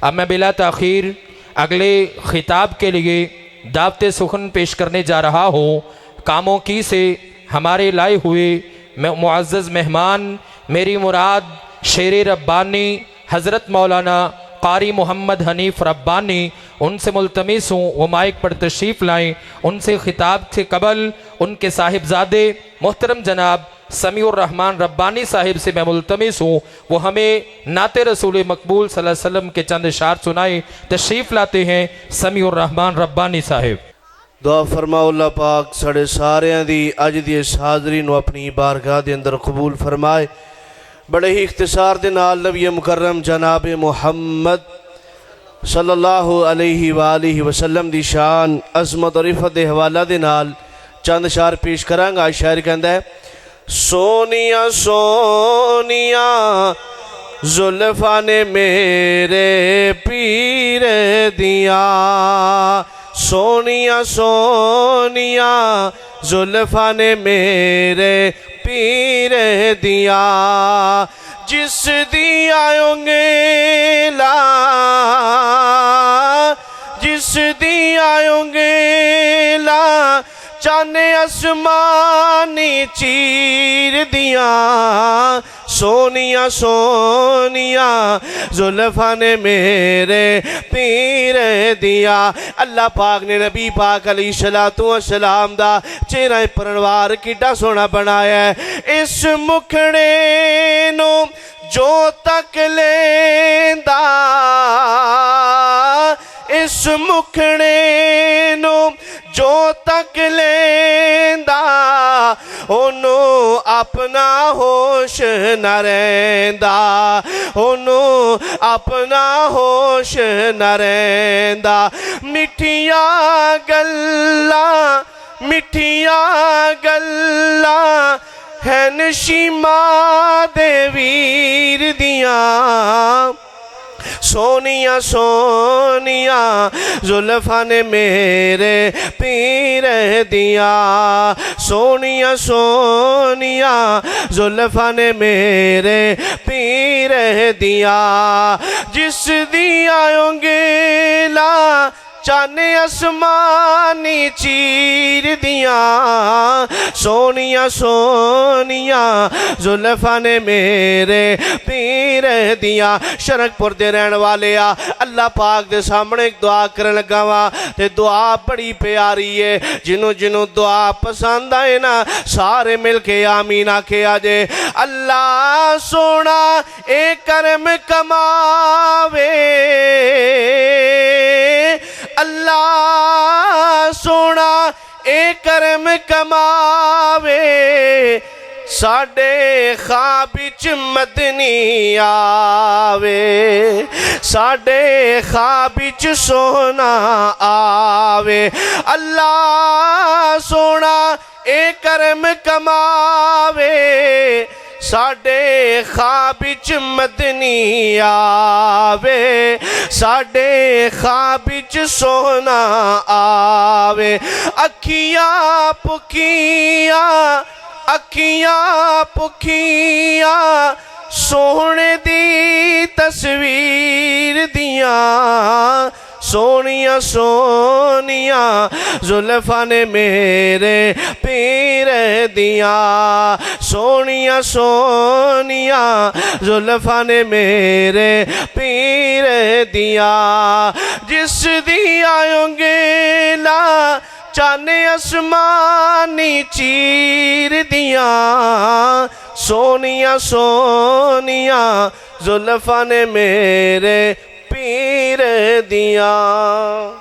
अब मैं बिला ताख़ीर अगले ख़िताब के लिए दावत सुखन पेश करने जा रहा हूँ। कामों की से हमारे लाए हुए मुअज़्ज़ज़ मेहमान, मेरी मुराद शेर रब्बानी हज़रत मौलाना कारी मोहम्मद हनीफ़ रब्बानी, उनसे मुल्तमिस हूँ वो माइक पर तशरीफ़ लाएँ। उनसे ख़िताब से कबल उनके साहिबजादे मोहतरम जनाब समीउर रहमान रब्बानी साहिब से मैं मुल्तमिस हूँ वो हमें नाते रसूल मकबूल सल्लल्लाहु अलैहि वसल्लम के चंद शार सुनाए। तशरीफ़ लाते हैं समीउर रहमान रब्बानी साहिब। दुआ फरमाओ अल्लाह पाक साढ़े सारियां दी अज दी इस हाज़री नूं अपनी बारगाह दे अंदर कबूल फरमाए। बड़े ही इख्तिसार दे नाल नबी मुकर्रम जनाब मुहम्मद सल्लल्लाहु अलैहि वालिहि वसल्लम दी शान अज़मत और इफ़त दे हवाला दे नाल चंद शार पेश करांगा। शायर कहंदा है, सोनिया सोनिया जुल्फ़ां ने मेरे पीर दिया, सोनिया सोनिया जुल्फ़ां ने मेरे पीर दिया, जिस दिया उंगेला जिस दिया उंगेला चाने आसमानी चीर दिया, सोनिया सोनिया जुल्फ़ां ने मेरे पीर दिया। अल्लाह पाक ने नबी पाक अलैहिस्सलातु वस्सलाम दा चेहरा परवार किड्डा सोहना बनाया है। इस मुखड़े नो जो तक लेंदा, इस मुखड़े नो जो तक लेंदा, ओनू अपना होश न रहिंदा, ओनू अपना होश न रहिंदा। मिठिया गल्लां है नशीमा दे वीर दिया, सोनिया सोनिया जुल्फ़ां ने मेरे पीर दिया, सोनिया सोनिया जुल्फ़ां ने मेरे पीर दिया, जिस दिया उंगेला चाने आसमानी चीर दिया, सोनिया सोनिया जुल्फ़ां ने मेरे पीर दिया। शरकपुर दे रहने वाले आ अल्लाह पाक दे सामने एक दुआ करन लगा वा ते दुआ बड़ी प्यारी है। जिन्हों जिन्हों दुआ पसंद आए ना सारे मिल के आमीन आखे आजे। अल्लाह सोना ए करम कमावे, अल्लाह सोना ए करम कमावे, साडे ख्वाब विच मदनी आवे, साडे ख्वाब विच सोना आवे। अल्लाह सोना ए करम कमावे, साडे ख्वाब विच मदनी आवे, साडे ख्वाब विच सोना आवे। अखियां पुखियां सोहने दी तस्वीर दिया, सोनिया सोनिया जुल्फ़ां ने मेरे पीर दिया, सोनिया सोनिया जुल्फ़ां ने मेरे पीर दिया, जिस दिया उंगेला चाने आसमानी चीर दिया, सोनिया सोनिया जुल्फ़ां ने मेरे पीर दिया।